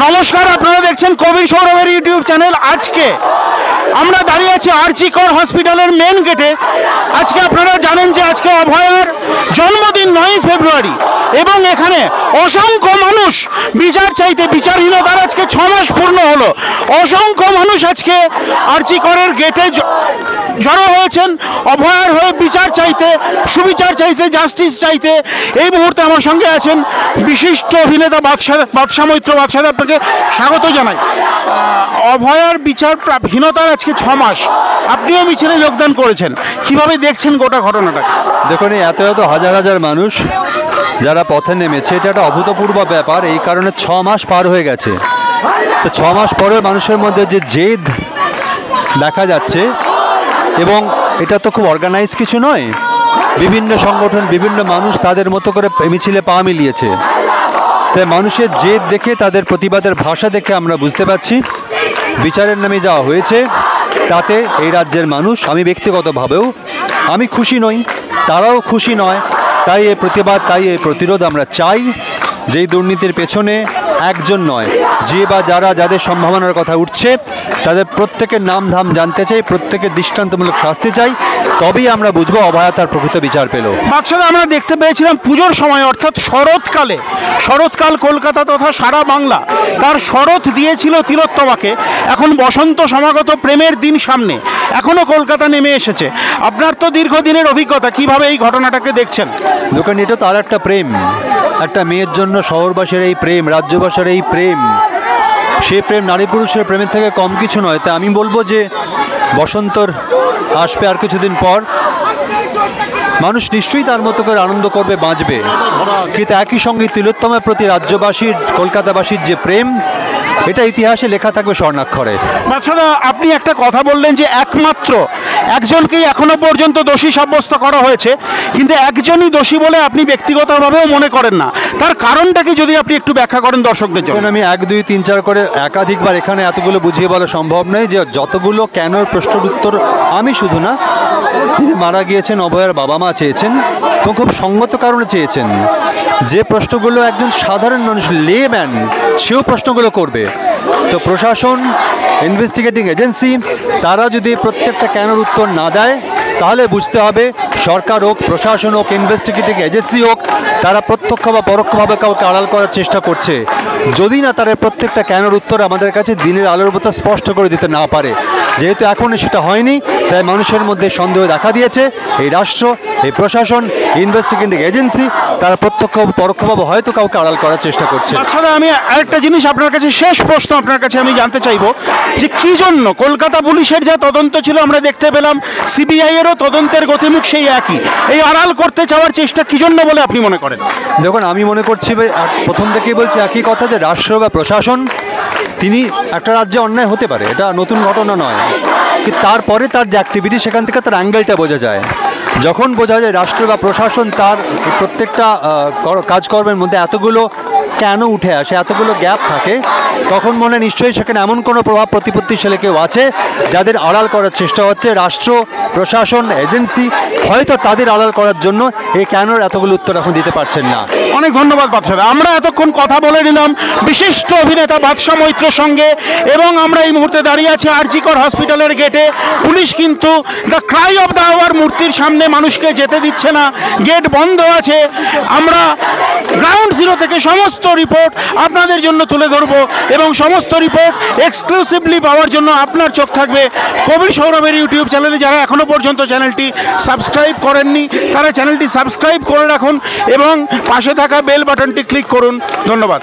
নমস্কার, আপনারা দেখছেন কবির সৌরভের ইউটিউব চ্যানেল। আজকে আমরা দাঁড়িয়ে আছি আরজি কর হসপিটালের মেন গেটে। আজকে আপনারা জানেন যে আজকে অভয়ার জন্মদিন 9 ফেব্রুয়ারি এবং এখানে অসংখ্য মানুষ বিচার চাইতে, বিচারহীনতার আজকে 6 মাস পূর্ণ হলো। অসংখ্য মানুষ আজকে আরজি করের গেটে জড়ো হয়েছেন অভয়ার হয়ে বিচার চাইতে, সুবিচার চাইতে, জাস্টিস চাইতে। এই মুহূর্তে আমার সঙ্গে আছেন বিশিষ্ট অভিনেতা বাদশা মৈত্র। বাদশা, আপনাকে স্বাগত জানাই। অভয়ার বিচারহীনতার আজকে 6 মাস, আপনিও মিছিলে যোগদান করেছেন, কিভাবে দেখছেন গোটা ঘটনাটা? দেখুন, এত হাজার হাজার মানুষ যারা পথে নেমেছে, এটা একটা অভূতপূর্ব ব্যাপার। এই কারণে 6 মাস পার হয়ে গেছে। তো 6 মাস পরে মানুষের মধ্যে যে জেদ দেখা যাচ্ছে, এবং এটা তো খুব অর্গানাইজ কিছু নয়, বিভিন্ন সংগঠন, বিভিন্ন মানুষ তাদের মতো করে মিছিলে পা মিলিয়েছে। তাই মানুষের জেদ দেখে, তাদের প্রতিবাদের ভাষা দেখে আমরা বুঝতে পারছি বিচারের নামে যাওয়া হয়েছে তাতে এই রাজ্যের মানুষ, আমি ব্যক্তিগতভাবেও আমি খুশি নই, তারাও খুশি নয়। তাই এই প্রতিবাদ, তাই এই প্রতিরোধ আমরা চাই। যেই দুর্নীতির পেছনে একজন নয়, যে বা যাদের সম্ভাবনার কথা উঠছে, তাদের প্রত্যেকের নাম ধাম জানতে চাই, প্রত্যেকের দৃষ্টান্তমূলক শাস্তি চাই। তবেই আমরা বুঝবো অভয়া তার প্রকৃত বিচার পেল। বাদশাহ, আমরা দেখতে পেয়েছিলাম পুজোর সময়, অর্থাৎ শরৎকাল কলকাতা তথা সারা বাংলা তার শরৎ দিয়েছিল তিলোত্তমাকে। এখন বসন্ত সমাগত প্রেমের দিন সামনে, এখনও কলকাতা নেমে এসেছে। আপনার তো দীর্ঘদিনের অভিজ্ঞতা, কিভাবে এই ঘটনাটাকে দেখছেন? দেখুন, এটা তার একটা প্রেম, একটা মেয়ের জন্য শহরবাসীর এই প্রেম, রাজ্যবাসীর এই প্রেম, সে প্রেম নারী পুরুষের প্রেমের থেকে কম কিছু নয়। তা আমি বলবো যে বসন্তর আসবে আর কিছুদিন পর, মানুষ নিশ্চয়ই তার মতো করে আনন্দ করবে, বাঁচবে। কিন্তু একই সঙ্গে তিলোত্তমার প্রতি রাজ্যবাসীর, কলকাতাবাসীর যে প্রেম, এটা ইতিহাসে লেখা থাকবে স্বর্ণাক্ষরে। বাদশাহ, আপনি একটা কথা বললেন যে একমাত্র একজনকেই এখনো পর্যন্ত দোষী সাব্যস্ত করা হয়েছে, কিন্তু একজনই দোষী বলে আপনি ব্যক্তিগতভাবেও মনে করেন না। তার কারণটা কি যদি আপনি একটু ব্যাখ্যা করেন দর্শকদের জন্য? আমি 1, 2, 3, 4 করে একাধিকবার এখানে এতগুলো বুঝিয়ে বলা সম্ভব নয় যে যতগুলো কেনর প্রশ্নের উত্তর আমি শুধু না, তিনি মারা গিয়েছেন অভয়ার বাবা মা চেয়েছেন, এবং খুব সঙ্গত কারণে চেয়েছেন। যে প্রশ্নগুলো একজন সাধারণ মানুষ, লেম্যান, সেও প্রশ্নগুলো করবে। তো প্রশাসন, ইনভেস্টিগেটিং এজেন্সি, তারা যদি প্রত্যেকটা কেনর উত্তর না দেয়, তাহলে বুঝতে হবে সরকার হোক, প্রশাসন হোক, ইনভেস্টিগেটিং এজেন্সি হোক, তারা প্রত্যক্ষ বা পরোক্ষভাবে কাউকে আড়াল করার চেষ্টা করছে। যদি না তারা প্রত্যেকটা কেনর উত্তর আমাদের কাছে দিনের আলোর মতো স্পষ্ট করে দিতে না পারে, যেহেতু এখনও সেটা হয়নি, তাই মানুষের মধ্যে সন্দেহ দেখা দিয়েছে। এই রাষ্ট্র, এই প্রশাসন, ইনভেস্টিগেটিং এজেন্সি, তারা প্রত্যক্ষ পরোক্ষভাবে হয়তো কাউকে আড়াল করার চেষ্টা করছে। আসলে আমি আরেকটা জিনিস আপনার কাছে, শেষ প্রশ্ন আপনার কাছে আমি জানতে চাইবো যে কী জন্য কলকাতা পুলিশের যা তদন্ত ছিল আমরা দেখতে পেলাম, সিবিআই এরও তদন্তের গতিমুখ সেই একই, এই আড়াল করতে চাওয়ার চেষ্টা কী জন্য বলে আপনি মনে করেন? দেখুন, আমি মনে করছি, প্রথম থেকেই বলছি একই কথা, যে রাষ্ট্র বা প্রশাসন, তিনি একটা রাজ্যে অন্যায় হতে পারে, এটা নতুন ঘটনা নয়, কিন্তু তারপরে তার যে অ্যাক্টিভিটি, সেখান থেকে তার অ্যাঙ্গেলটা বোঝা যায়। যখন বোঝা যায় রাষ্ট্র বা প্রশাসন তার প্রত্যেকটা কাজকর্মের মধ্যে এতগুলো কেন উঠে আসে, এতগুলো গ্যাপ থাকে, তখন মনে নিশ্চয়ই সেখানে এমন কোনো প্রভাব প্রতিপত্তিশালী কেউ আছে যাদের আড়াল করার চেষ্টা হচ্ছে। রাষ্ট্র, প্রশাসন, এজেন্সি হয়তো তাদের আড়াল করার জন্য এই কেনর এতগুলো উত্তর এখন দিতে পারছেন না। অনেক ধন্যবাদ বাদশা। আমরা এতক্ষণ কথা বলে নিলাম বিশিষ্ট অভিনেতা বাদশা মৈত্রর সঙ্গে, এবং আমরা এই মুহূর্তে দাঁড়িয়ে আছি আরজি কর হসপিটালের গেটে। পুলিশ কিন্তু the cry of the hour মূর্তির সামনে মানুষকে যেতে দিচ্ছে না, গেট বন্ধ আছে। আমরা গ্রাউন্ড জিরো থেকে সমস্ত রিপোর্ট আপনাদের জন্য তুলে ধরবো, এবং সমস্ত রিপোর্ট এক্সক্লুসিভলি পাওয়ার জন্য আপনার চোখ থাকবে কবির সৌরভের ইউটিউব চ্যানেলে। যারা এখনও পর্যন্ত চ্যানেলটি সাবস্ক্রাইব করেননি, তারা চ্যানেলটি সাবস্ক্রাইব করে রাখুন এবং পাশে থাকা বেল বাটনটি ক্লিক করুন। ধন্যবাদ।